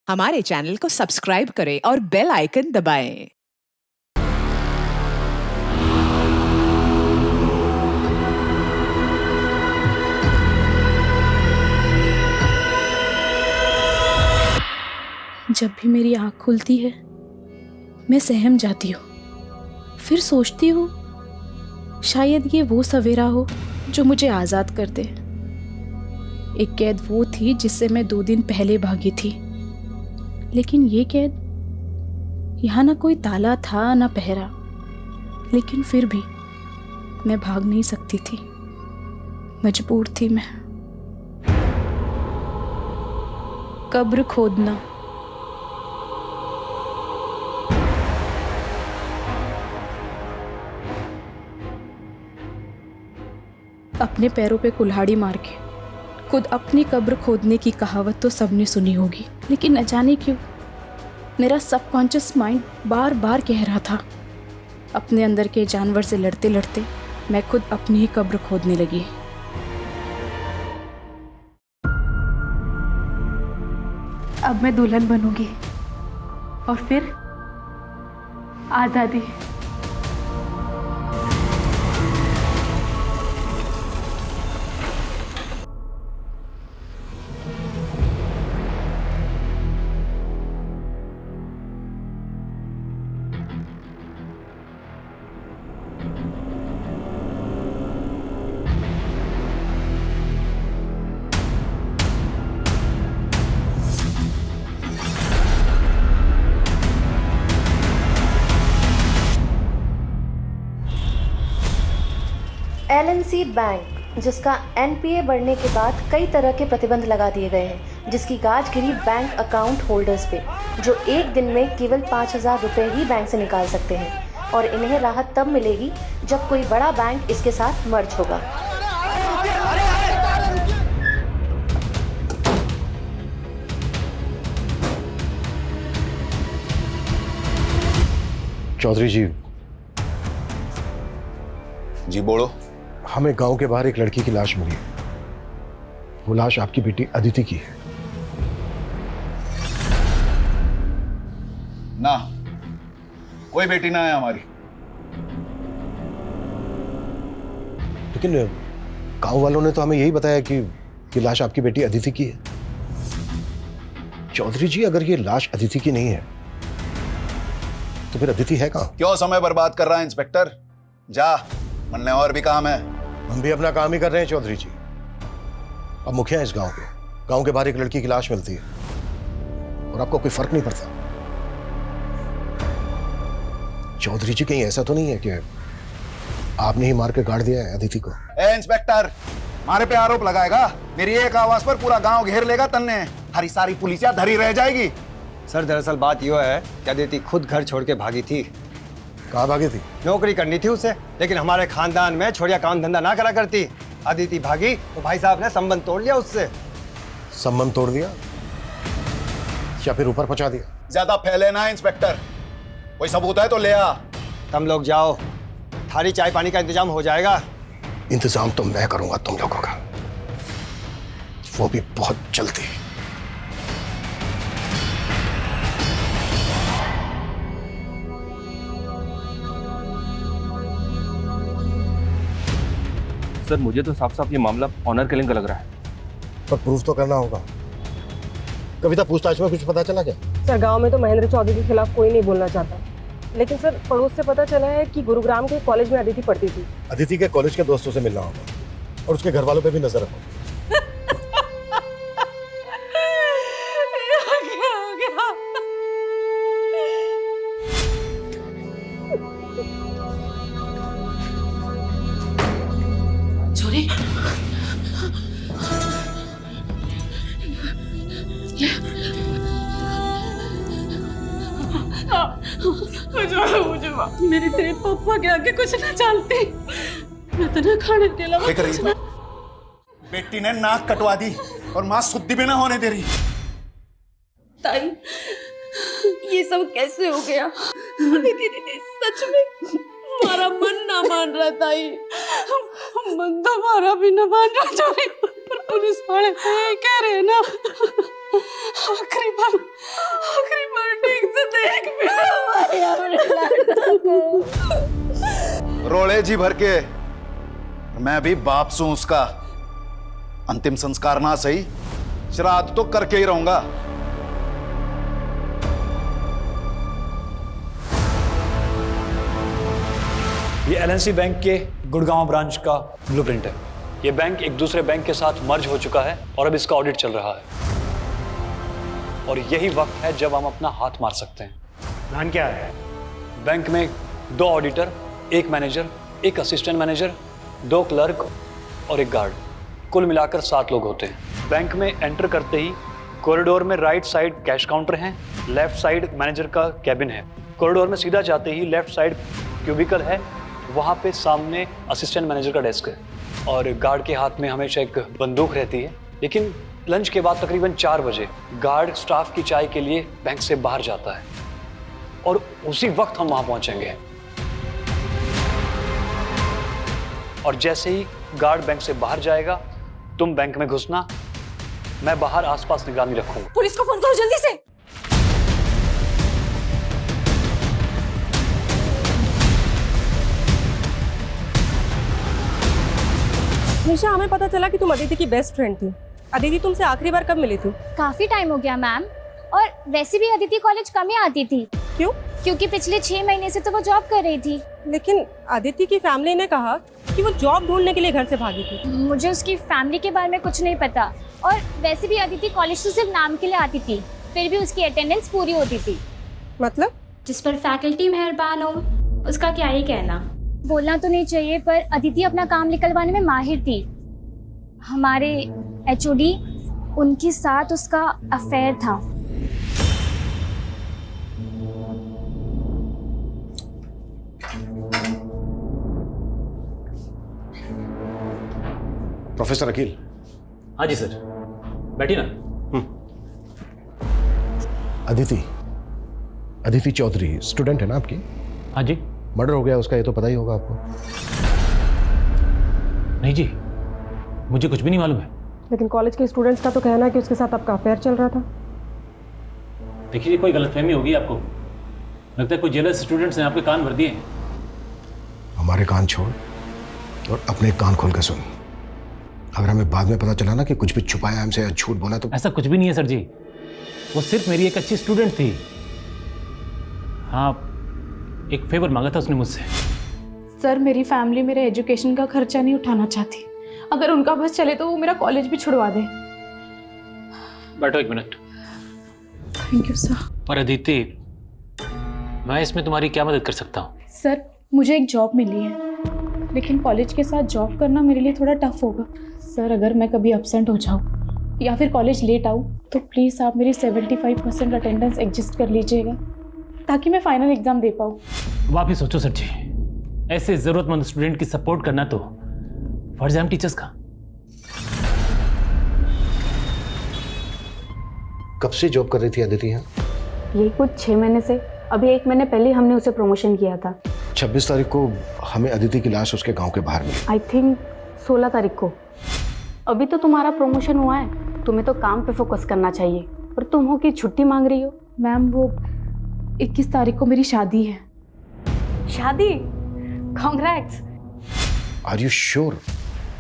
हमारे चैनल को सब्सक्राइब करें और बेल आइकन दबाएं। जब भी मेरी आँख खुलती है मैं सहम जाती हूँ। फिर सोचती हूँ शायद ये वो सवेरा हो जो मुझे आज़ाद कर दे। एक कैद वो थी जिससे मैं 2 दिन पहले भागी थी, लेकिन ये कैद यहाँ ना कोई ताला था ना पहरा, लेकिन फिर भी मैं भाग नहीं सकती थी, मजबूर थी मैं। कब्र खोदना। अपने पैरों पे कुल्हाड़ी मार के खुद अपनी कब्र खोदने की कहावत तो सबने सुनी होगी, लेकिन न जाने क्यों मेरा सबकॉन्शियस माइंड बार बार कह रहा था। अपने अंदर के जानवर से लड़ते लड़ते मैं खुद अपनी ही कब्र खोदने लगी। अब मैं दुल्हन बनूंगी और फिर आज़ादी। LNC बैंक, जिसका NPA बढ़ने के बाद कई तरह के प्रतिबंध लगा दिए गए हैं, जिसकी गाज गिरी बैंक अकाउंट होल्डर्स पे, जो एक दिन में केवल 5,000 रुपये ही बैंक से निकाल सकते हैं, और इन्हें राहत तब मिलेगी जब कोई बड़ा बैंक इसके साथ मर्ज होगा। चौधरी जी बोलो। हमें गांव के बाहर एक लड़की की लाश मिली है। वो लाश आपकी बेटी अदिति की है। ना, कोई बेटी ना है हमारी। लेकिन गांव वालों ने तो हमें यही बताया कि ये लाश आपकी बेटी अदिति की है। चौधरी जी, अगर ये लाश अदिति की नहीं है तो फिर अदिति है कहां? क्यों समय बर्बाद कर रहा है इंस्पेक्टर? जा, मिलने और भी काम है। हम भी अपना काम ही कर रहे हैं चौधरी जी। अब मुखिया है इस गांव के। गांव के बाहर एक लड़की की लाश मिलती है और आपको कोई फर्क नहीं पड़ता। चौधरी जी, कहीं ऐसा तो नहीं है कि आपने ही मार के गाड़ दिया है अदिति को? ए इंस्पेक्टर, हमारे पे आरोप लगाएगा? मेरी एक आवाज पर पूरा गांव घेर लेगा तन्ने। हरी सारी पुलिसिया धरी रह जाएगी। सर, दरअसल बात यह है कि अदिति खुद घर छोड़ के भागी थी। कहाँ भागी थी? नौकरी करनी थी उसे, लेकिन हमारे खानदान में छोड़िया काम धंधा ना करा करती। अदिति भागी तो भाई साहब ने संबंध तोड़ लिया उससे। संबंध तोड़ दिया या फिर ऊपर पहुंचा दिया? ज्यादा फैले ना इंस्पेक्टर, कोई सबूत है तो ले आ। तुम लोग जाओ, थाली चाय पानी का इंतजाम हो जाएगा। इंतजाम तो मैं करूंगा तुम लोगों का, वो भी बहुत जल्दी। सर, मुझे तो साफ साफ ये मामला ऑनर किलिंग का लग रहा है। पर प्रूफ तो करना होगा। कविता, पूछताछ में कुछ पता चला क्या? सर, गांव में तो महेंद्र चौधरी के खिलाफ कोई नहीं बोलना चाहता, लेकिन सर पड़ोस से पता चला है कि गुरुग्राम के कॉलेज में अदिति पढ़ती थी। अदिति के कॉलेज के दोस्तों से मिलना होगा और उसके घर वालों पे भी नजर रखो। छोरे, मेरी तेरे पापा के आगे कुछ ना चलती। मैं तो ना खाने के अलावा कुछ ना। बेटी ने नाक कटवा दी और मां शुद्धि भी ना होने दे रही। ताई, ये सब कैसे हो गया? दीदी, सच में हमारा मन ना मान रहा ताई। मन तो हमारा भी ना मान रहा, पर पुलिस वाले कह रहे हैं ना आखिरी बार ठीक से देख भी हमारे अपने लाडला को। रोले जी भर के मैं भी बाप सू उसका। अंतिम संस्कार ना सही, श्राद्ध तो करके ही रहूंगा। ये एलएनसी बैंक के गुड़गांव ब्रांच का ब्लूप्रिंट है। ये बैंक एक दूसरे बैंक के साथ मर्ज हो चुका है और अब इसका ऑडिट चल रहा है। और यही वक्त है जब हम अपना हाथ मार सकते हैं। प्लान क्या है? बैंक में 2 auditor, 1 manager, 1 assistant manager, 2 clerk और 1 गार्ड, कुल मिलाकर 7 लोग होते हैं। बैंक में एंटर करते ही कॉरिडोर में राइट साइड कैश काउंटर है, लेफ्ट साइड मैनेजर का कैबिन है। कॉरिडोर में सीधा जाते ही लेफ्ट साइड क्यूबिकल है, वहाँ पे सामने असिस्टेंट मैनेजर का डेस्क है और गार्ड के हाथ में हमेशा एक बंदूक रहती है। लेकिन लंच के बाद तकरीबन 4 बजे गार्ड स्टाफ की चाय के लिए बैंक से बाहर जाता है और उसी वक्त हम वहाँ पहुँचेंगे। और जैसे ही गार्ड बैंक से बाहर जाएगा, तुम बैंक में घुसना, मैं बाहर आसपास निगरानी रखूंगा। पुलिस को फोन करो जल्दी से। निशा, हमें पता चला कि तुम अदिति की बेस्ट फ्रेंड थी। अदिति तुमसे आखिरी बार कब मिली थी? काफी टाइम हो गया मैम, और वैसे भी अदिति कॉलेज कम ही आती थी। क्यों? क्योंकि पिछले 6 महीने से तो वो जॉब कर रही थी। लेकिन अदिति की फैमिली ने कहा कि वो जॉब ढूंढने के लिए घर से भागी थी। मुझे उसकी फैमिली के बारे में कुछ नहीं पता, और वैसे भी अदिति कॉलेज तो सिर्फ नाम के लिए आती थी, फिर भी उसकी अटेंडेंस पूरी होती थी। मतलब? जिस पर फैकल्टी मेहरबान हो, उसका क्या ही कहना। बोलना तो नहीं चाहिए, पर अदिति अपना काम निकलवाने में माहिर थी। हमारे एचओडी, उनके साथ उसका अफेयर था। प्रोफेसर अकील। हाँ जी सर, बैठिए ना। अदिति चौधरी स्टूडेंट है ना आपकी? हाँ जी। मर्डर हो गया उसका, ये तो पता ही होगा आपको। नहीं जी, मुझे कुछ भी नहीं मालूम है। लेकिन कॉलेज के स्टूडेंट्स का तो कहना है कि उसके साथ आपका अफेयर चल रहा था। देखिए, कोई गलतफहमी होगी आपको। लगता है कोई जेलस स्टूडेंट्स ने आपके कान भर दिए। हमारे कान छोड़ और अपने कान खोल कर सुन। अगर हमें बाद में पता चला ना कि कुछ भी छुपाया हमसे या झूठ बोला तो। ऐसा कुछ भी नहीं है सर जी, वो सिर्फ मेरी एक अच्छी स्टूडेंट थी। हाँ, एक फेवर मांगा था उसने मुझसे। सर, मेरी फैमिली मेरे एजुकेशन का खर्चा नहीं उठाना चाहती। अगर उनका बस चले तो वो मेरा कॉलेज भी छुड़वा दे। बैठो 1 मिनट। Thank you sir. पर अदिति, मैं इसमें तुम्हारी क्या मदद कर सकता हूँ? सर, मुझे एक जॉब मिली है, लेकिन कॉलेज के साथ जॉब करना मेरे लिए थोड़ा टफ होगा। सर, अगर मैं कभी एब्सेंट हो जाऊँ या फिर कॉलेज लेट आऊँ तो प्लीज़ आप मेरी 75% अटेंडेंस एडजस्ट कर लीजिएगा, ताकि मैं फाइनल एग्जाम दे पाऊँ। वापिस सोचो सर जी, ऐसे ज़रूरतमंद स्टूडेंट की सपोर्ट करना तो फर्ज है हम टीचर्स का। कब से जॉब कर रही थी अदिति यहाँ? यही कुछ 6 महीने से। अभी 1 महीने पहले हमने उसे प्रमोशन किया था। 26 तारीख को हमें अदिति की लाश उसके गांव के बाहर मिली। आई थिंक 16 तारीख को। अभी तो तुम्हारा प्रमोशन हुआ है, तुम्हें तो काम पे फोकस करना चाहिए, और तुम हो कि छुट्टी मांग रही हो। मैम, वो 21 तारीख को मेरी शादी है। शादी? कॉन्ग्रेट्स। Are you sure?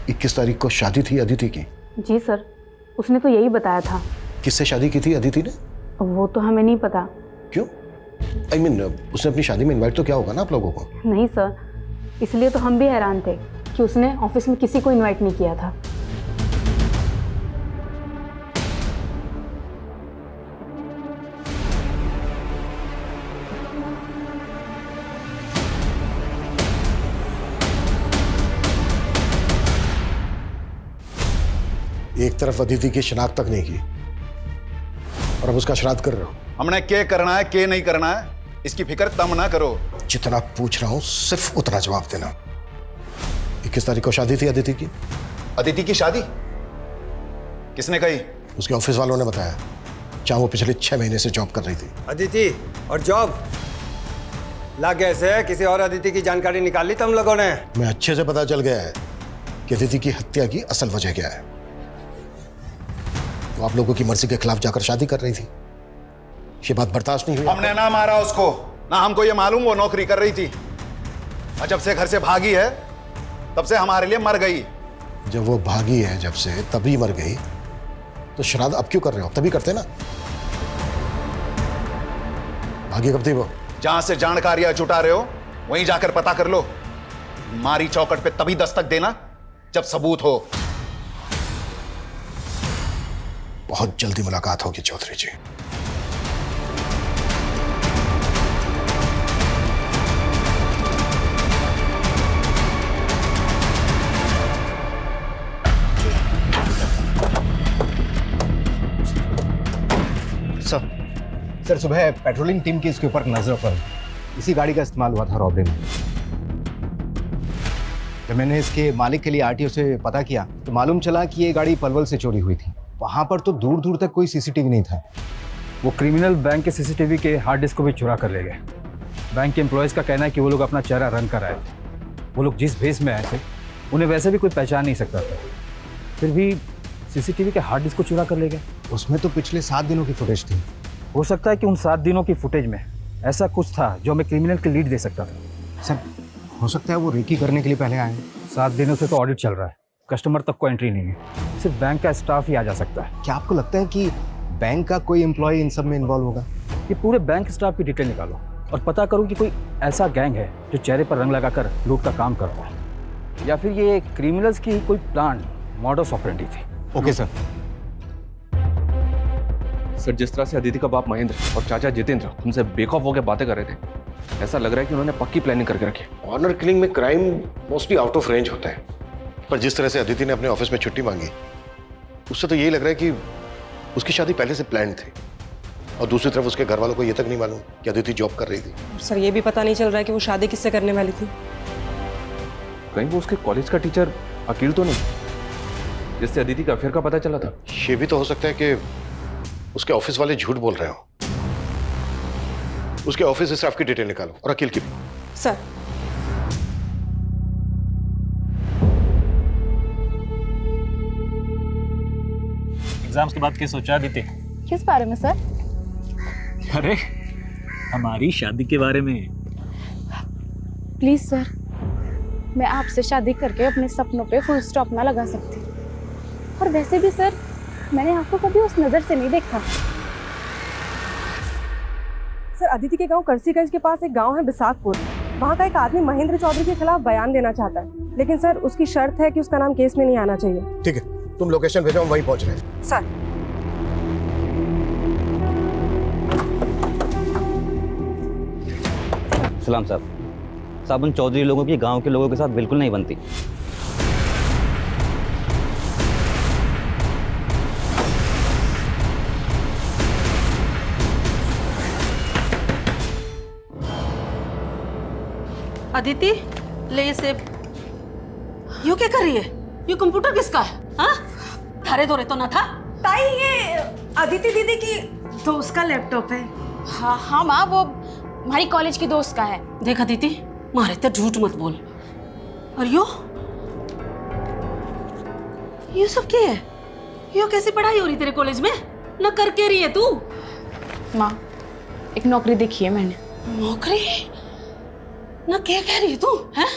21 तारीख को शादी थी अदिति की? जी सर, उसने तो यही बताया था। किससे शादी की थी अदिति ने? वो तो हमें नहीं पता। क्यों? I mean, उसने अपनी शादी में इनवाइट तो किया होगा ना आप लोगों को? नहीं सर, इसलिए तो हम भी हैरान थे कि उसने ऑफिस में किसी को इनवाइट नहीं किया था। एक तरफ अदिति की शिनाख्त तक नहीं की और अब उसका श्राद्ध कर रहे हो। हमने क्या करना है, क्या नहीं करना है, इसकी फिक्र तम ना करो। जितना पूछ रहा हूं सिर्फ उतना जवाब देना। 21 तारीख को शादी थी अदिति की? अदिति की शादी किसने कही? उसके ऑफिस वालों ने बताया, जहां वो पिछले 6 महीने से जॉब कर रही थी। अदिति और जॉब लग गए से किसी और अदिति की जानकारी निकाल ली तुम लोगों ने? मैं अच्छे से पता चल गया है कि अदिति की हत्या की असल वजह क्या है। वो आप लोगों की मर्जी के खिलाफ जाकर शादी कर रही थी। ये बात बर्दाश्त नहीं हुई। हमने ना मारा उसको, ना हमको ये मालूम वो नौकरी कर रही थी। और जब से घर से भागी है तब से हमारे लिए मर गई। जब वो भागी है जब से तभी मर गई, तो श्राद्ध अब क्यों कर रहे हो? तभी करते ना। भागी कब थी वो? जहां से जानकारियां जुटा रहे हो वहीं जाकर पता कर लो। मारी चौकट पे तभी दस्तक देना जब सबूत हो। बहुत जल्दी मुलाकात होगी चौधरी जी। सर सुबह पेट्रोलिंग टीम की इसके ऊपर नजर पर इसी गाड़ी का इस्तेमाल हुआ था रॉबरी में। जब मैंने इसके मालिक के लिए आरटीओ से पता किया तो मालूम चला कि ये गाड़ी पलवल से चोरी हुई थी। वहां पर तो दूर दूर तक कोई सीसीटीवी नहीं था। वो क्रिमिनल बैंक के सीसीटीवी के हार्ड डिस्क को भी चुरा कर ले गए। बैंक के एम्प्लॉयज़ का कहना है कि वो लोग अपना चेहरा रंग कर आए थे। वो लोग जिस भेस में आए थे उन्हें वैसे भी कोई पहचान नहीं सकता था, फिर भी सीसीटीवी के हार्ड डिस्क को चुरा कर ले गए। उसमें तो पिछले 7 दिनों की फुटेज थी। हो सकता है कि उन 7 दिनों की फुटेज में ऐसा कुछ था जो हमें क्रिमिनल की लीड दे सकता था। सर हो सकता है वो रेकी करने के लिए पहले आए। 7 दिनों से तो ऑडिट चल रहा है, कस्टमर तक को एंट्री नहीं है, सिर्फ बैंक का स्टाफ ही आ जा सकता है। क्या आपको लगता है कि बैंक का कोई एम्प्लॉय इन सब में इन्वॉल्व होगा? ये पूरे बैंक स्टाफ की डिटेल निकालो और पता करो कि कोई ऐसा गैंग है जो चेहरे पर रंग लगाकर लूट का काम करता है, या फिर ये क्रिमिनल्स की कोई प्लान मॉडस ऑपरेंडी थी। Okay sir. सर, जिस तरह से अदिति का बाप महेंद्र और चाचा जितेंद्र तुमसे बेखौफ होकर बातें कर रहे थे, ऐसा लग रहा है कि उन्होंने पक्की प्लानिंग करके रखी है। ऑनर किलिंग में crime mostly out of range होता है, पर जिस तरह से अदिति ने अपने ऑफिस में छुट्टी मांगी उससे तो यही लग रहा है कि उसकी शादी पहले से प्लान थी। और दूसरी तरफ उसके घर वालों को यह तक नहीं मालूम कि अदिति जॉब कर रही थी। सर ये भी पता नहीं चल रहा है कि वो शादी किससे करने वाली थी। कहीं वो उसके कॉलेज का टीचर अकील तो नहीं, जिससे अदिति का अफेयर का पता चला था? ये भी तो हो सकता है कि उसके ऑफिस वाले झूठ बोल रहे हो। उसके ऑफिस स्टाफ की डिटेल निकालो और अकील की भी। सर एग्जाम्स के बाद क्या सोचा अदिति? किस बारे में सर? अरे हमारी शादी के बारे में। प्लीज सर, मैं आपसे शादी करके अपने सपनों पे फुल स्टॉप ना लगा सकती। और वैसे भी सर, मैंने आपको कभी उस नजर से नहीं देखा। सर अदिति के गांव करसीगंज के पास एक गांव है बिसाखपुर, वहाँ का एक आदमी महेंद्र चौधरी के खिलाफ बयान देना चाहता है, लेकिन सर उसकी शर्त है कि उसका नाम केस में नहीं आना चाहिए। ठीक है, तुम लोकेशन भेजो, हम वहीं पहुंच रहे हैं। सर सलाम साहब उन चौधरी लोगों की गांव के लोगों के साथ बिल्कुल नहीं बनती। अदिति ले इसे। यू क्या कर रही है? ये कंप्यूटर किसका है? हाँ, थारे दौरे तो ना था। ताई ये अदिति दीदी की दोस्त का लैपटॉप है। हाँ हाँ माँ, वो हमारी कॉलेज की दोस्त का है। देख अदिति, मारे तो झूठ मत बोल। और यो सब क्या है? यो कैसी पढ़ाई हो रही तेरे कॉलेज में? न कर के रही है तू? माँ, एक नौकरी देखी है मैंने। नौकरी? ना क्या कह रही है तू? हैं?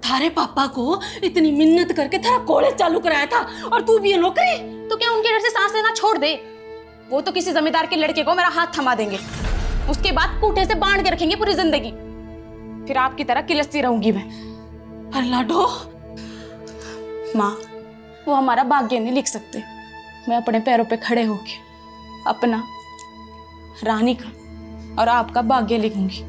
थारे पापा को इतनी मिन्नत करके तेरा कॉलेज चालू कराया था और तू भी ये नौकरी? तो क्या उनके डर से सांस लेना छोड़ दे? वो तो किसी जमींदार के लड़के को मेरा हाथ थमा देंगे, उसके बाद कूटे से बांध के रखेंगे पूरी जिंदगी। फिर आपकी तरह किलसती रहूंगी मैं। पर लाडो माँ, वो हमारा भाग्य नहीं लिख सकते। मैं अपने पैरों पे खड़े होके अपना, रानी का और आपका भाग्य लिखूंगी।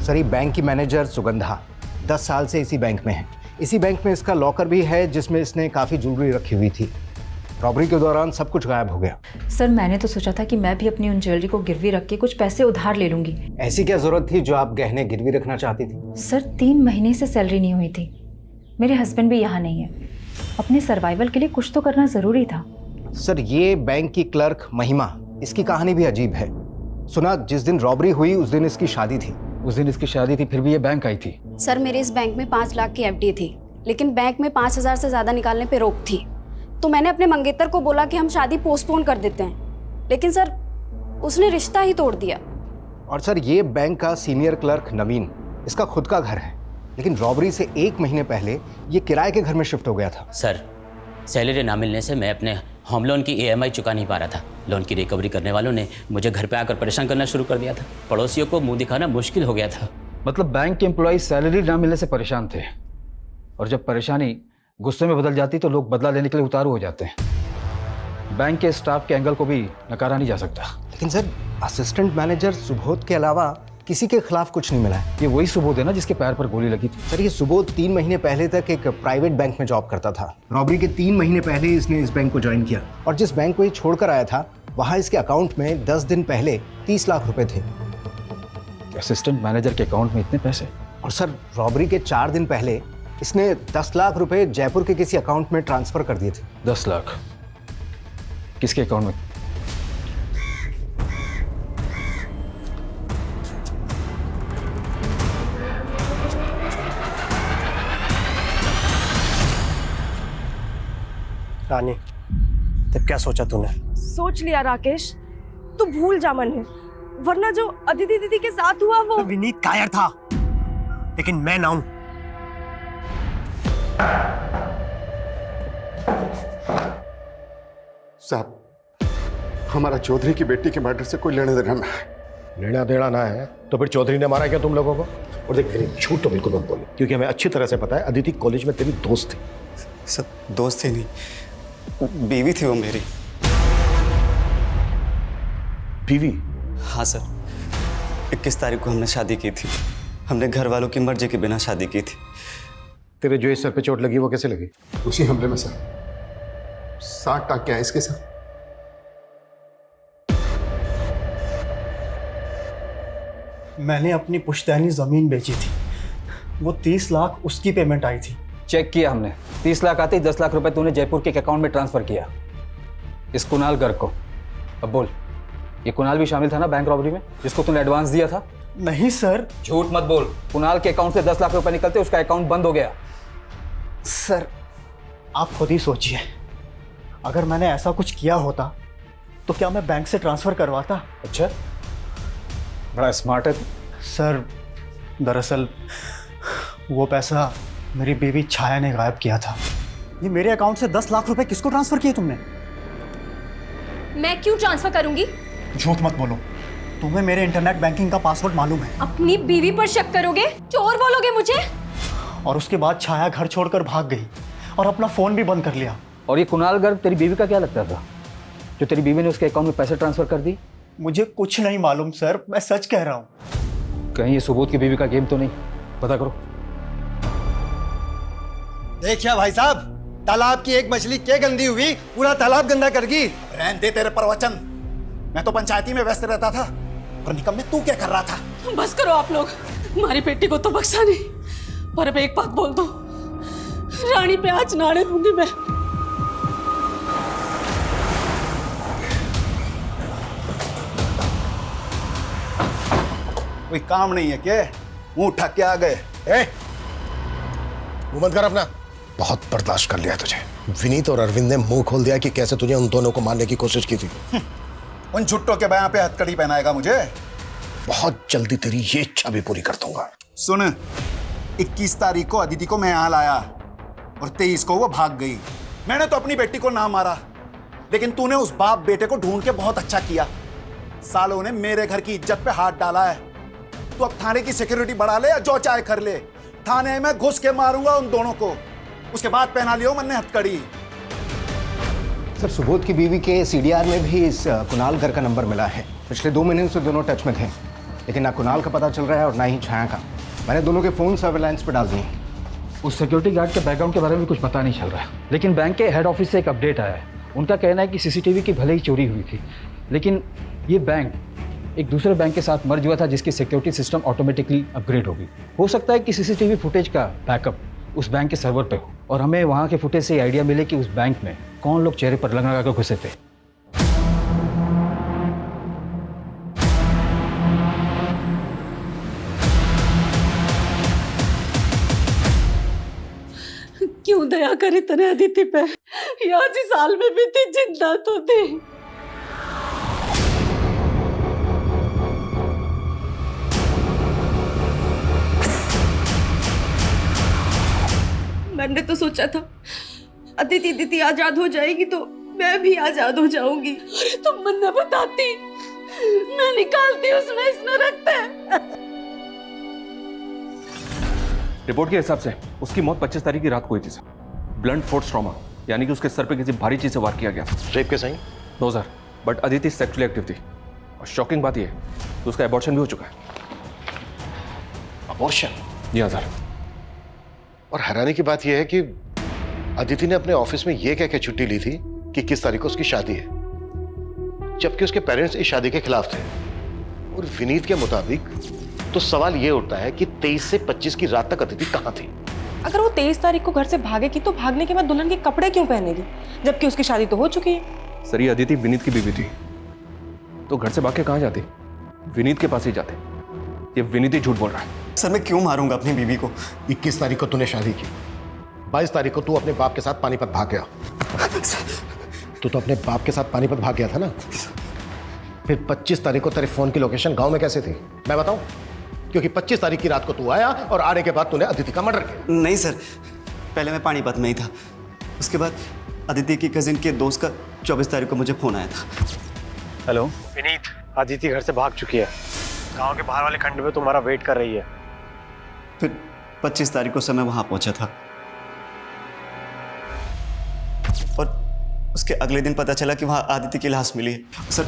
सर ये बैंक की मैनेजर सुगंधा 10 साल से इसी बैंक में है। इसी बैंक में इसका लॉकर भी है जिसमें इसने काफ़ी ज्वेलरी रखी हुई थी। रॉबरी के दौरान सब कुछ गायब हो गया। सर मैंने तो सोचा था कि मैं भी अपनी उन ज्वेलरी को गिरवी रख के कुछ पैसे उधार ले लूंगी। ऐसी क्या जरूरत थी जो आप गहने गिरवी रखना चाहती थी? सर 3 महीने से सैलरी नहीं हुई थी, मेरे हस्बैंड भी यहाँ नहीं है, अपने सर्वाइवल के लिए कुछ तो करना जरूरी था। सर ये बैंक की क्लर्क महिमा, इसकी कहानी भी अजीब है। सुना जिस दिन रॉबरी हुई उस दिन इसकी शादी थी। उस दिन इसकी शादी थी, फिर भी ये बैंक आई थी। सर मेरे इस बैंक में 5 लाख की एफडी थी, लेकिन बैंक में 5,000 से ज़्यादा निकालने पे रोक थी। तो मैंने अपने मंगेतर को बोला कि हम शादी पोस्टपोन कर देते हैं, लेकिन सर उसने रिश्ता ही तोड़ दिया। और सर ये बैंक का सीनियर क्लर्क नवीन, इसका खुद का घर है, लेकिन रॉबरी से 1 महीने पहले ये किराए के घर में शिफ्ट हो गया था। सर सैलरी ना मिलने से मैं अपने होम लोन की EMI चुका नहीं पा रहा था। लोन की रिकवरी करने वालों ने मुझे घर पे आकर परेशान करना शुरू कर दिया था। पड़ोसियों को मुंह दिखाना मुश्किल हो गया था। मतलब बैंक के एम्प्लॉय सैलरी ना मिलने से परेशान थे, और जब परेशानी गुस्से में बदल जाती तो लोग बदला लेने के लिए उतारू हो जाते हैं। बैंक के स्टाफ के एंगल को भी नकारा नहीं जा सकता। लेकिन सर असिस्टेंट मैनेजर सुबोध के अलावा किसी के खिलाफ कुछ नहीं मिला है। ये वही सुबोध है ना जिसके पैर पर गोली लगी थी। सर ये सुबोध 3 महीने पहले तक एक प्राइवेट बैंक में जॉब करता था। रॉबरी के 3 महीने पहले इसने इस बैंक को ज्वाइन किया, और जिस बैंक को ये छोड़कर आया था वहां इसके अकाउंट में 10 दिन पहले 30 लाख रुपए थे। असिस्टेंट मैनेजर के अकाउंट में इतने पैसे? और सर रॉबरी के 4 दिन पहले इसने 10 लाख रुपए जयपुर के किसी अकाउंट में ट्रांसफर कर दिए थे। 10 लाख किसके अकाउंट में? रानी, तब क्या सोचा तूने? सोच लिया राकेश, तू भूल जा मन है, वरना जो अदिति दीदी के साथ हुआ वो। विनीत कायर था, लेकिन मैं ना हूं। साहब, हमारा चौधरी की बेटी के मर्डर से कोई लेना देना ना है। लेना देना ना है तो फिर चौधरी ने मारा क्या तुम लोगों को? और देख मेरी झूठ तो बिल्कुल मत बोलो, क्योंकि हमें अच्छी तरह से पता है अदिति कॉलेज में तेरी दोस्त थी। सब दोस्त ही नहीं, बीवी थी वो मेरी। बीवी? हाँ सर, 21 तारीख को हमने शादी की थी। हमने घर वालों की मर्जी के बिना शादी की थी। तेरे जो इस सर पे चोट लगी वो कैसे लगी? उसी हमले में सर 60 टाँके हैं इसके साथ। मैंने अपनी पुश्तैनी जमीन बेची थी, वो 30 लाख उसकी पेमेंट आई थी। चेक किया हमने, 30 लाख आते ही 10 लाख रुपए तूने जयपुर के एक अकाउंट में ट्रांसफर किया इस कुणाल गर्ग को। अब बोल, ये कुणाल भी शामिल था ना बैंक रॉबरी में, जिसको तूने एडवांस दिया था? नहीं सर। झूठ मत बोल। कुणाल के अकाउंट से 10 लाख रुपए निकलते उसका अकाउंट बंद हो गया। सर आप खुद ही सोचिए, अगर मैंने ऐसा कुछ किया होता तो क्या मैं बैंक से ट्रांसफर करवाता? अच्छा, बड़ा स्मार्ट है सर। दरअसल वो पैसा मेरी बीवी छाया ने गायब किया था। ये मेरे अकाउंट से 10 लाख रुपए किसको ट्रांसफर किए तुमने? मैं क्यों ट्रांसफर करूंगी? झूठ मत बोलो, तुम्हें मेरे इंटरनेट बैंकिंग का पासवर्ड मालूम है। अपनी बीवी पर शक करोगे? चोर बोलोगे मुझे? और उसके बाद छाया घर छोड़कर भाग गई और अपना फोन भी बंद कर लिया। और ये कुणाल गर्ग तेरी बीवी का क्या लगता था, जो तेरी बीवी ने उसके अकाउंट में पैसे ट्रांसफर कर दी? मुझे कुछ नहीं मालूम सर, मैं सच कह रहा हूँ। कहीं ये सुबोध की बीवी का गेम तो नहीं? पता करो। देखिए भाई साहब, तालाब की एक मछली क्या गंदी हुई, पूरा तालाब गंदा कर गई। रहने दे तेरे प्रवचन, मैं तो पंचायती में व्यस्त रहता था, और निकम में तू क्या कर रहा था? बस करो आप लोग, हमारी बेटी को तो बख्शा नहीं, पर अब एक बात बोल दो, रानी पे आज नाड़े दूंगी मैं। कोई काम नहीं है क्या? मुंह उठा के आ गए। मुंह बंद कर अपना। बहुत बर्दाश्त कर लिया तुझे। विनीत और अरविंद ने मुंह खोल दिया कि कैसे तुझे उन दोनों को मारने की कोशिश की थी। उन छुट्टों के बयां पे हथकड़ी पहनाएगा मुझे? बहुत जल्दी तेरी ये इच्छा भी पूरी कर दूंगा। सुन, 21 तारीख को अदिति को मैं यहाँ लाया और 23 को वो भाग गई। मैंने तो अपनी बेटी को ना मारा, लेकिन तूने उस बाप बेटे को ढूंढ के बहुत अच्छा किया। सालों ने मेरे घर की इज्जत पे हाथ डाला है। तू अब थाने की सिक्योरिटी बढ़ा ले या जो चाहे कर ले, थाने में घुस के मारूंगा उन दोनों को। उसके बाद पहना लियो मैंने हथकड़ी। सर सुबोध की बीवी के CDR में भी इस कुणाल गर्ग का नंबर मिला है। पिछले 2 महीने से दोनों टच में थे, लेकिन ना कुणाल का पता चल रहा है और ना ही छाया का। मैंने दोनों के फोन सर्वेलेंस पे डाल दिए। उस सिक्योरिटी गार्ड के बैकग्राउंड के बारे में कुछ पता नहीं चल रहा है, लेकिन बैंक के हेड ऑफिस से एक अपडेट आया है। उनका कहना है कि CCTV की भले ही चोरी हुई थी, लेकिन ये बैंक एक दूसरे बैंक के साथ मर्ज हुआ था जिसकी सिक्योरिटी सिस्टम ऑटोमेटिकली अपग्रेड होगी। हो सकता है कि CCTV फुटेज का बैकअप उस बैंक के सर्वर पे हो, और हमें वहाँ के फुटेज से आइडिया मिले कि उस बैंक में कौन लोग चेहरे पर लगा कर घुसे थे। क्यों दया करे तने अदिति पे? आज इस साल में भी थी, जिंदा तो थी। मैंने तो सोचा था अदिति दीदी आजाद हो जाएगी तो मैं भी आजाद हो जाऊंगी। अरे तुम मन न बताती, मैं निकालती उसमें इसमें रखते हैं। रिपोर्ट के हिसाब से उसकी मौत 25 तारीख की रात को हुई थी सर। ब्लंट फोर्स ट्रॉमा, यानी कि उसके सर पे किसी भारी चीज से वार किया गया। रेप के sign? No sir, but Aditi sexually active थी और शॉकिंग बात यह है कि उसका एबॉर्शन भी हो चुका है। अबॉर्शन? जी हाँ सर। और हैरानी की बात यह है कि अदिति ने अपने ऑफिस में यह कह के छुट्टी ली थी कि किस तारीख को उसकी शादी है, जबकि उसके पेरेंट्स इस शादी के खिलाफ थे। और विनीत के मुताबिक तो सवाल यह उठता है कि 23 से 25 की रात तक अदिति कहां थी? अगर वो 23 तारीख को घर से भागेगी तो भागने के बाद दुल्हन के कपड़े क्यों पहनेगी, जबकि उसकी शादी तो हो चुकी है? सर, ये अदिति विनीत की बीवी थी, तो घर से भाग के कहां जाती? विनीत के पास ही जाते। ये विनीत ही झूठ बोल रहा है। सर मैं क्यों मारूंगा अपनी बीवी को? 21 तारीख को तूने शादी की, 22 तारीख को तू अपने बाप के साथ पानीपत भाग गया। तू तो अपने बाप के साथ पानीपत भाग गया था ना? फिर 25 तारीख को तेरे फोन की लोकेशन गांव में कैसे थी मैं बताऊं? क्योंकि 25 तारीख की रात को तू आया और आने के बाद तूने अदिति का मर्डर किया। नहीं सर, पहले मैं पानीपत में ही था, उसके बाद अदिति की कजिन के दोस्त का 24 तारीख को मुझे फोन आया था। हेलो विनीत, अदिति घर से भाग चुकी है, गांव के बाहर वाले खंड में तुम्हारा वेट कर रही है। फिर 25 तारीख को समय वहां पहुंचा था और उसके अगले दिन पता चला कि वहां आदिति की लाश मिली है। सर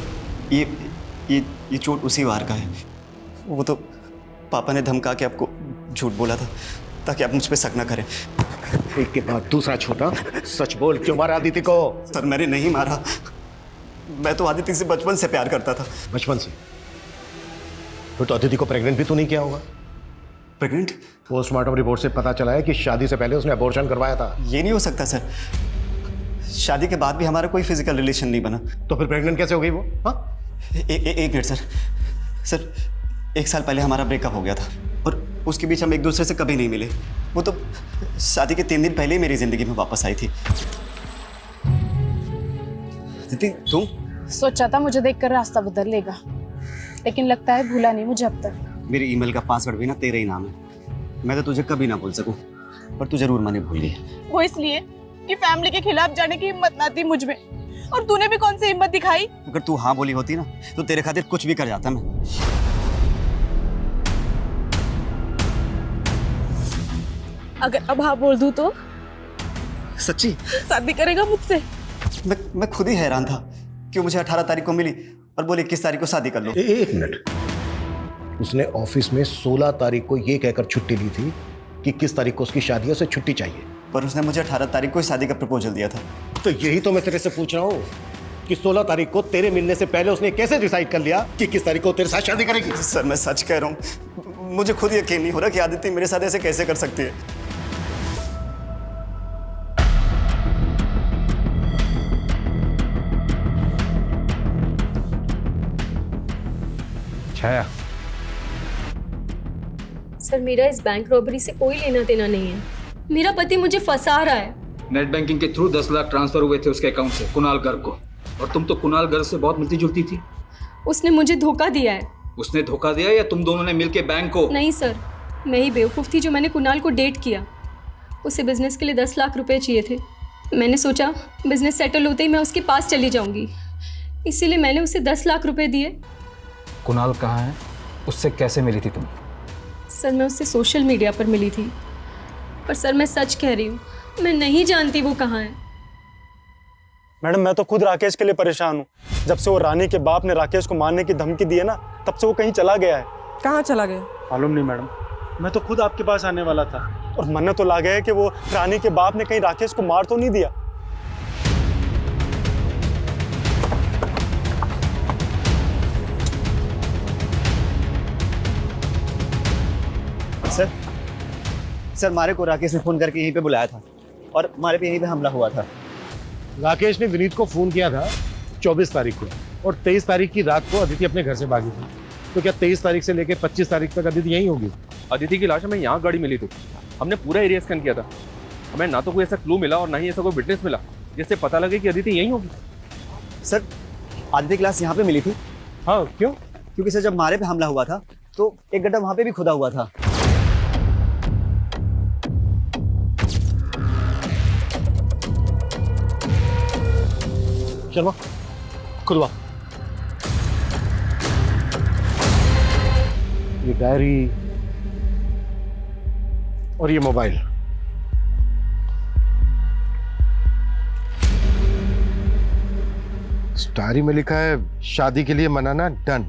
ये चोट उसी वार का है। वो तो पापा ने धमका के आपको झूठ बोला था ताकि आप मुझ पे शक ना करें। एक के बाद दूसरा छोटा, सच बोल, क्यों मारा आदिति को? सर मैंने नहीं मारा, मैं तो आदिति से बचपन से प्यार करता था। बचपन से? फिर तो अदिति को प्रेग्नेंट भी तो नहीं किया होगा? प्रेग्नेंट? पोस्टमार्टम रिपोर्ट से पता चला है कि शादी से पहले उसने अबॉर्शन करवाया था। ये नहीं हो सकता सर, शादी के बाद भी हमारा कोई फिजिकल रिलेशन नहीं बना। तो फिर प्रेग्नेंट कैसे हो गई वो? हाँ, एक मिनट सर, 1 साल पहले हमारा ब्रेकअप हो गया था और उसके बीच हम एक दूसरे से कभी नहीं मिले। वो तो शादी के 3 दिन पहले ही मेरी जिंदगी में वापस आई थी। दीदी तुम? सोचा था मुझे देखकर रास्ता बदल लेगा, लेकिन लगता है भूला नहीं मुझे अब तक। मेरी ईमेल का पासवर्ड भी ना तेरा ही नाम है। मैं तो तुझे कभी ना भूल सकूं, पर तू जरूर मैंने भूल लिया। वो इसलिए कि फैमिली के खिलाफ जाने की हिम्मत ना थी मुझ में, और तूने भी कौन सी हिम्मत दिखाई? अगर तू हाँ बोली होती ना तो तेरे खातिर कुछ भी कर जाता मैं। अगर अब हाँ बोल दूं तो? सच्ची? शादी करेगा मुझसे? मैं खुद ही हैरान था कि मुझे 18 तारीख को मिली और बोले 21 तारीख को शादी कर लो। एक मिनट, उसने ऑफिस में 16 तारीख को ये कहकर छुट्टी ली थी कि 21 तारीख को उसकी शादी है, उसे छुट्टी चाहिए। पर उसने मुझे 18 तारीख को शादी का प्रपोजल दिया था। तो यही तो मैं तेरे से पूछ रहा हूँ कि 16 तारीख को तेरे मिलने से पहले उसने कैसे डिसाइड कर लिया कि 21 तारीख को तेरे साथ शादी करेगी? सर मैं सच कह रहा हूँ, मुझे खुद यकीन नहीं हो रहा कि आदिति मेरे साथ ऐसे कैसे कर सकती है। छाया, सर मेरा इस बैंक रॉबरी से कोई लेना देना नहीं है। मेरा पति मुझे फंसा रहा है। नेट बैंकिंग के थ्रू 10 लाख ट्रांसफर हुए थे उसके अकाउंट से कुणाल गर्ग को, और तुम तो कुणाल गर्ग से बहुत मिलती जुलती थी। उसने मुझे धोखा दिया है। उसने धोखा दिया या तुम दोनों ने मिलके बैंक को? नहीं सर, मैं ही बेवकूफ़ थी जो मैंने कुणाल को डेट किया। उसे बिजनेस के लिए 10 लाख रुपए चाहिए थे। मैंने सोचा बिजनेस सेटल होते ही मैं उसके पास चली जाऊंगी, इसीलिए मैंने उसे 10 लाख रुपए दिए। कुणाल कहाँ है? उससे कैसे मिली थी तुम? सर मैं उससे सोशल मीडिया पर मिली थी, पर सर मैं सच कह रही हूँ, मैं नहीं जानती वो कहाँ है। मैडम मैं तो खुद राकेश के लिए परेशान हूँ। जब से वो रानी के बाप ने राकेश को मारने की धमकी दी है ना, तब से वो कहीं चला गया है। कहाँ चला गया? मालूम नहीं मैडम, मैं तो खुद आपके पास आने वाला था और मन तो ला गया है कि वो रानी के बाप ने कहीं राकेश को मार तो नहीं दिया। सर मारे को राकेश ने फोन करके यहीं पे बुलाया था और मारे पे यहीं पे हमला हुआ था। राकेश ने विनीत को फोन किया था 24 तारीख को, और 23 तारीख की रात को अदिति अपने घर से भागी थी। तो क्या 23 तारीख से लेकर 25 तारीख तक अदिति यहीं होगी? अदिति की लाश हमें यहाँ गाड़ी मिली थी, हमने पूरा एरिया स्कैन किया था, हमें ना तो कोई ऐसा क्लू मिला और ना ही ऐसा कोई विटनेस मिला जिससे पता लगे कि अदिति यहीं होगी। सर आदित्य की लाश यहाँ पे मिली थी। हाँ, क्यों? क्योंकि सर जब मारे पे हमला हुआ था तो एक गड्ढा वहां पे भी खुदा हुआ था। चलो खुदवा। ये डायरी और ये मोबाइल, इस डायरी में लिखा है शादी के लिए मनाना डन,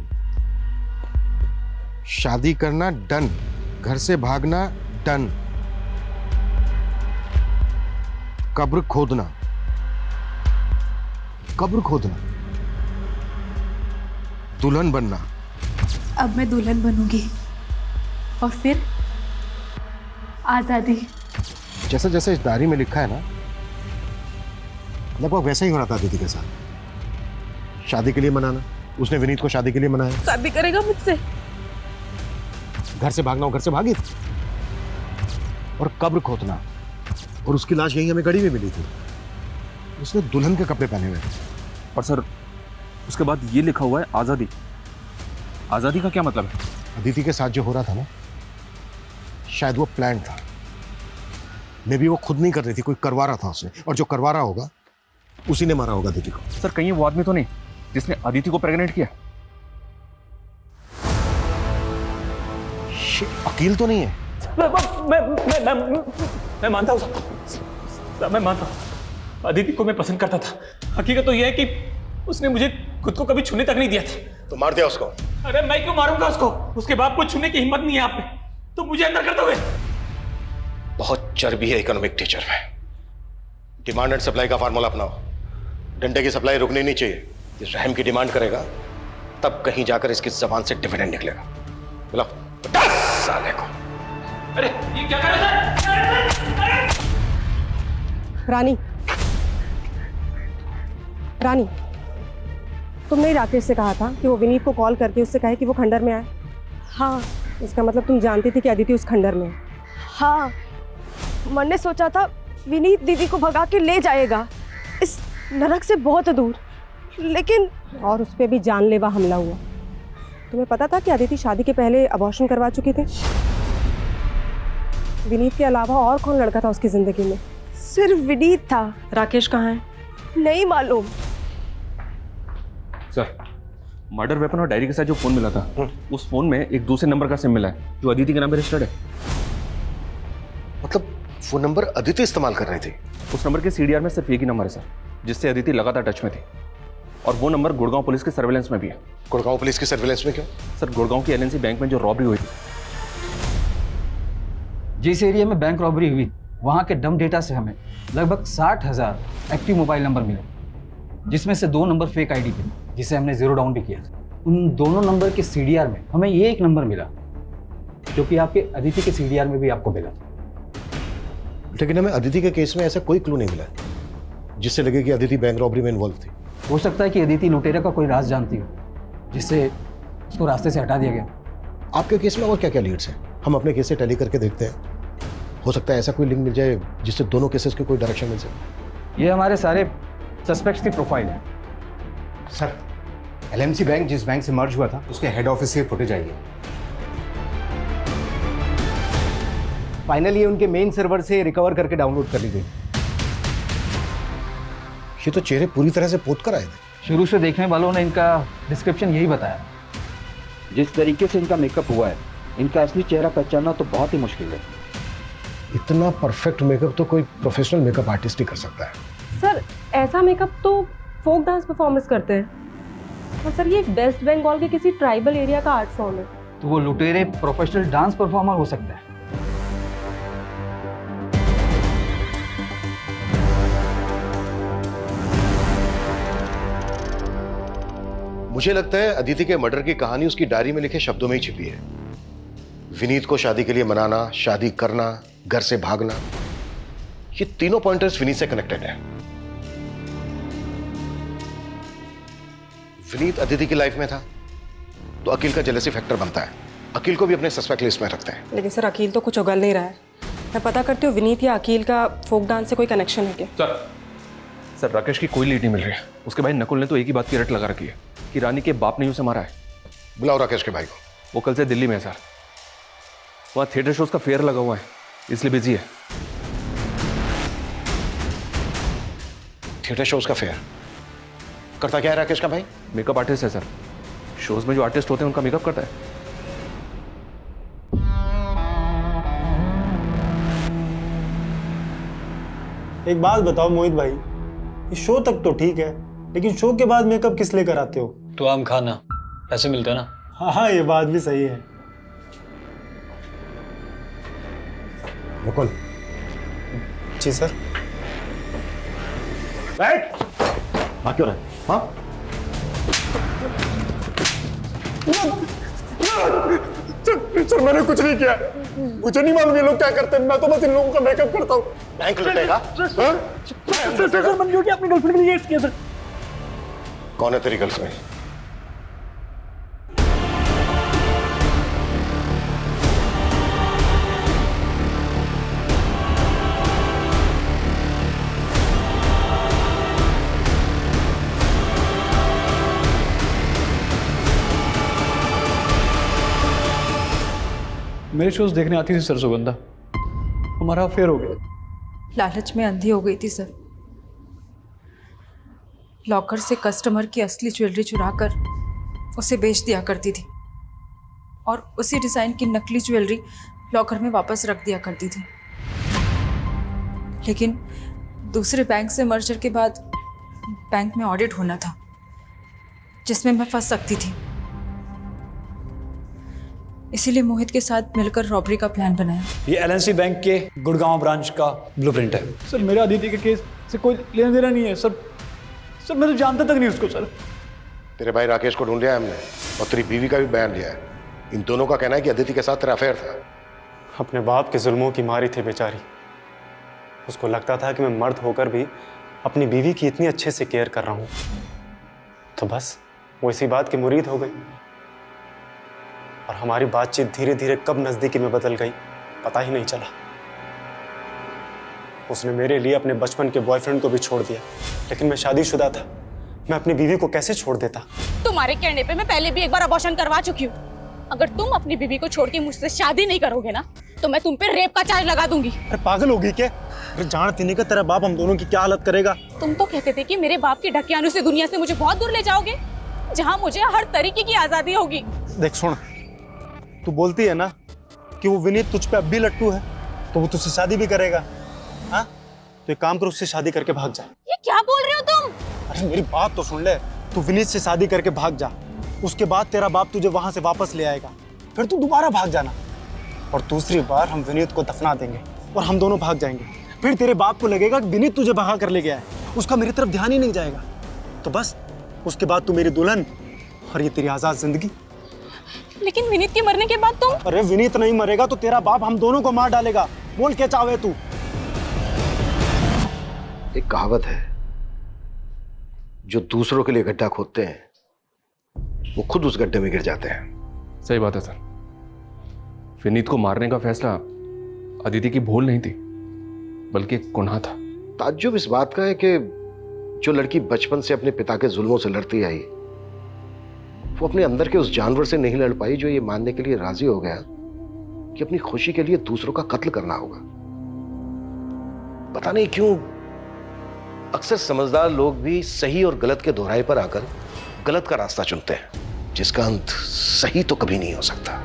शादी करना डन, घर से भागना डन, कब्र खोदना, कब्र खोदना, दुल्हन बनना। अब मैं दुल्हन बनूंगी और फिर आज़ादी। जैसे जैसे इस डायरी में लिखा है ना, लगभग वैसा ही हो रहा था अदिति के साथ। शादी के लिए मनाना, उसने विनीत को शादी के लिए मनाया। शादी करेगा मुझसे? घर से भागना, घर से भागी और कब्र खोदना, और उसकी लाश यहीं हमें गड़ी में मिली थी। उसने दुल्हन के कपड़े पहने हुए थे। और सर उसके बाद ये लिखा हुआ है आज़ादी। आज़ादी का क्या मतलब है? अदिति के साथ जो हो रहा था ना, शायद वो प्लान था। मे बी वो खुद नहीं कर रही थी, कोई करवा रहा था उसने, और जो करवा रहा होगा उसी ने मारा होगा अदिति को। सर कहीं वो आदमी तो नहीं जिसने अदिति को प्रेग्नेंट किया? अकील तो नहीं है? मैं मानता हूँ साहब, मैं मानता हूँ अदिति को मैं पसंद करता था। हकीकत तो यह है कि उसने मुझे खुद को कभी छूने तक नहीं दिया था। तो मार दिया उसको? अरे मैं क्यों मारूंगा उसको? उसके बाप को छूने की हिम्मत नहीं है आप में, तो मुझे अंदर कर दोगे? बहुत चर्बी है इकोनॉमिक टीचर में। डिमांड एंड सप्लाई का फार्मूला अपनाओ। डंडे की सप्लाई रुकनी नहीं चाहिए। इस रहम की डिमांड करेगा तब कहीं जाकर इसकी जबान से डिविडेंड निकलेगा। बुलाओ 10 साले को। अरे ये क्या कर रहे हैं? रानी, रानी, तुमने राकेश से कहा था कि वो विनीत को कॉल करके उससे कहे कि वो खंडर में आए। हाँ। इसका मतलब तुम जानती थी कि अदिति उस खंडर में है। हाँ, मन ने सोचा था विनीत दीदी को भगा के ले जाएगा इस नरक से बहुत दूर, लेकिन और उस पर भी जानलेवा हमला हुआ। तुम्हें पता था कि अदिति शादी के पहले अबॉर्शन करवा चुकी थी? विनीत के अलावा और कौन लड़का था उसकी जिंदगी में? सिर्फ विनीत था। राकेश कहाँ है? नहीं मालूम। सर मर्डर वेपन और डायरी के साथ जो फोन मिला था, उस फोन में एक दूसरे नंबर का सिम मिला है जो अदिति के नाम पे रजिस्टर्ड है। मतलब फोन नंबर अदिति इस्तेमाल कर रही थी? उस नंबर के सीडीआर में सिर्फ एक ही नंबर है सर, जिससे अदिति लगातार टच में थी, और वो नंबर गुड़गांव पुलिस के सर्वेलेंस में भी है। गुड़गांव पुलिस की सर्वेलेंस में क्यों? सर गुड़गांव की एलएनसी बैंक में जो रॉबरी हुई थी, जिस एरिया में बैंक रॉबरी हुई, वहाँ के डम डेटा से हमें लगभग 60,000 एक्टिव मोबाइल नंबर मिले, जिसमें से 2 नंबर फेक आईडी थे, जिसे हमने जीरो डाउन भी किया था। उन दोनों नंबर के सीडीआर में हमें ये एक नंबर मिला, जो कि आपके अदिति के सीडीआर में भी आपको मिला था। लेकिन हमें अदिति के केस में ऐसा कोई क्लू नहीं मिला जिससे लगे कि अदिति बैंक रॉबरी में इन्वॉल्व थी। हो सकता है कि अदिति लुटेरा का कोई राज जानती हो, जिससे उसको रास्ते से हटा दिया गया। आपके केस में और क्या क्या लीड्स हैं? हम अपने केस से टैली करके देखते हैं, हो सकता है ऐसा कोई लिंक मिल जाए जिससे दोनों केसेस की कोई डायरेक्शन मिल सके। ये हमारे सारे सस्पेक्ट्स की प्रोफाइल है। सर एलएमसी बैंक जिस बैंक से मर्ज हुआ था, उसके हेड ऑफिस से फुटेज आई है। फाइनली उनके मेन सर्वर से रिकवर करके डाउनलोड कर ली गई। ये तो चेहरे पूरी तरह से पोत कर आए थे। शुरू से देखने वालों ने इनका डिस्क्रिप्शन यही बताया। जिस तरीके से इनका मेकअप हुआ है, इनका असली चेहरा पहचानना तो बहुत ही मुश्किल है। इतना परफेक्ट मेकअप तो कोई प्रोफेशनल मेकअप आर्टिस्ट ही कर सकता है। सर ऐसा मेकअप तो फोक डांस परफॉर्मर्स करते हैं, और सर ये वेस्ट बंगाल के किसी ट्राइबल एरिया का आर्ट फॉर्म है। तो वो लुटेरे प्रोफेशनल डांस परफॉर्मर हो सकता है। मुझे लगता है अदिति के मर्डर की कहानी उसकी डायरी में लिखे शब्दों में ही छिपी है। विनीत को शादी के लिए मनाना, शादी करना, घर से भागना, ये तीनों पॉइंटर्स विनीत से कनेक्टेड है। विनीत अदिति की लाइफ में था तो अकील का जेलसी फैक्टर बनता है। अकील को भी अपने सस्पेक्ट लिस्ट में रखते हैं। लेकिन सर अकील तो कुछ उगल नहीं रहा है। मैं पता करती हूँ विनीत या अकील का फोक डांस से कोई कनेक्शन है क्या? सर सर राकेश की कोई लीड नहीं मिल रही है। उसके भाई नकुल ने तो एक ही बात की रट लगा रखी है कि रानी के बाप ने ही उसे मारा है। बुलाओ राकेश के भाई को। वो कल से दिल्ली में है सर, वहाँ थिएटर शोज का फेयर लगा हुआ है, इसलिए बिजी है। थिएटर शोज का फेयर करता क्या है राकेश का भाई? मेकअप आर्टिस्ट है सर, शोज में जो आर्टिस्ट होते हैं उनका मेकअप करता है। एक बात बताओ मोहित भाई, ये शो तक तो ठीक है, लेकिन शो के बाद मेकअप किस लिए कराते हो? तो आम खाना पैसे मिलते हैं ना। हाँ हाँ, ये बात भी सही है। नकुल। जी सर। बैठ। हाँ क्यों रहे? हाँ सर मैंने कुछ नहीं किया, मुझे नहीं मालूम ये लोग क्या करते हैं, मैं तो बस इन लोगों का मेकअप करता हूँ। बैंक लुटेगा? सर मैंने जो किया अपनी गर्लफ्रेंड के लिए किया सर। कौन है तेरी गर्लफ्रेंड? मेरे शोज देखने आती थी सर सुगंधा, हमारा अफेयर हो गया। लालच में अंधी हो गई थी सर। लॉकर से कस्टमर की असली ज्वेलरी चुराकर उसे बेच दिया करती थी और उसी डिज़ाइन की नकली ज्वेलरी लॉकर में वापस रख दिया करती थी। लेकिन दूसरे बैंक से मर्जर के बाद बैंक में ऑडिट होना था जिसमें मैं फंस सकती थी, इसीलिए मोहित के साथ मिलकर रॉबरी का प्लान बनाया। ये एलएनसी बैंक के गुड़गांव ब्रांच का ब्लूप्रिंट है। सर मेरा अदिति के केस से कोई लेना देना नहीं है सर। सर मैं तो जानता तक नहीं उसको सर। तेरे भाई राकेश को ढूंढ लिया हमने और तेरी बीवी का भी बयान लिया है। इन दोनों का कहना है कि अदिति के साथ तेरा अफेयर था। अपने बाप के जुल्मों की मारी थी बेचारी। उसको लगता था कि मैं मर्द होकर भी अपनी बीवी की इतनी अच्छे से केयर कर रहा हूँ, तो बस वो इसी बात की मुरीद हो गई और हमारी बातचीत धीरे धीरे कब नजदीकी में बदल गई पता ही नहीं चला। उसने मेरे लिए अपने बचपन के बॉयफ्रेंड को भी छोड़ दिया, लेकिन मैं शादीशुदा था, मैं अपनी बीवी को कैसे छोड़ देता? तुम्हारे कहने पे मैं पहले भी एक बार अबॉर्शन करवा चुकी हूँ। अगर तुम अपनी बीवी को छोड़ के मुझसे शादी नहीं करोगे ना तो मैं तुम पे रेप का चार्ज लगा दूंगी। अरे पागल होगी क्या? अरे जानती नहीं कि तेरा बाप हम दोनों की क्या हालत करेगा। तुम तो कहते थे कि मेरे बाप के ढकियानों से दुनिया से मुझे बहुत दूर ले जाओगे, जहाँ मुझे हर तरीके की आजादी होगी। देख सुन, तू बोलती है ना कि वो विनीत तुझ पे अब भी लट्टू है, तो वो तुझसे शादी भी करेगा। हाँ तो एक काम कर, उससे शादी करके भाग जा। ये क्या बोल रहे हो तुम? अरे मेरी बात तो सुन ले, तू विनीत से शादी करके भाग जा, उसके बाद तेरा बाप तुझे वहां से वापस ले आएगा, फिर तू दोबारा भाग जाना और दूसरी बार हम विनीत को दफना देंगे और हम दोनों भाग जाएंगे। फिर तेरे बाप को लगेगा कि विनीत तुझे भगा कर ले गया है, उसका मेरी तरफ ध्यान ही नहीं जाएगा। तो बस उसके बाद तू मेरी दुल्हन और ये तेरी आजाद जिंदगी। लेकिन विनीत के मरने के बाद तुम? अरे विनीत नहीं मरेगा तो तेरा बाप हम दोनों को मार डालेगा। बोल क्या चाहे तू। एक कहावत है, जो दूसरों के लिए गड्ढा खोदते हैं वो खुद उस गड्ढे में गिर जाते हैं। सही बात है सर। विनीत को मारने का फैसला अदिति की भूल नहीं थी बल्कि एक गुनाह था। ताज्जुब इस बात का है कि जो लड़की बचपन से अपने पिता के जुल्मों से लड़ती आई, वो अपने अंदर के उस जानवर से नहीं लड़ पाई जो ये मानने के लिए राजी हो गया कि अपनी खुशी के लिए दूसरों का कत्ल करना होगा। पता नहीं क्यों अक्सर समझदार लोग भी सही और गलत के दोहराए पर आकर गलत का रास्ता चुनते हैं, जिसका अंत सही तो कभी नहीं हो सकता।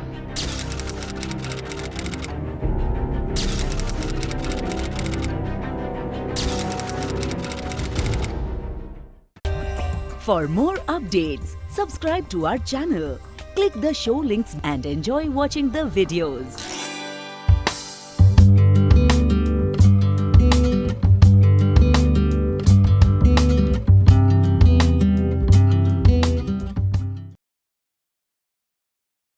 For more updates, subscribe to our channel, click the show links and enjoy watching the videos.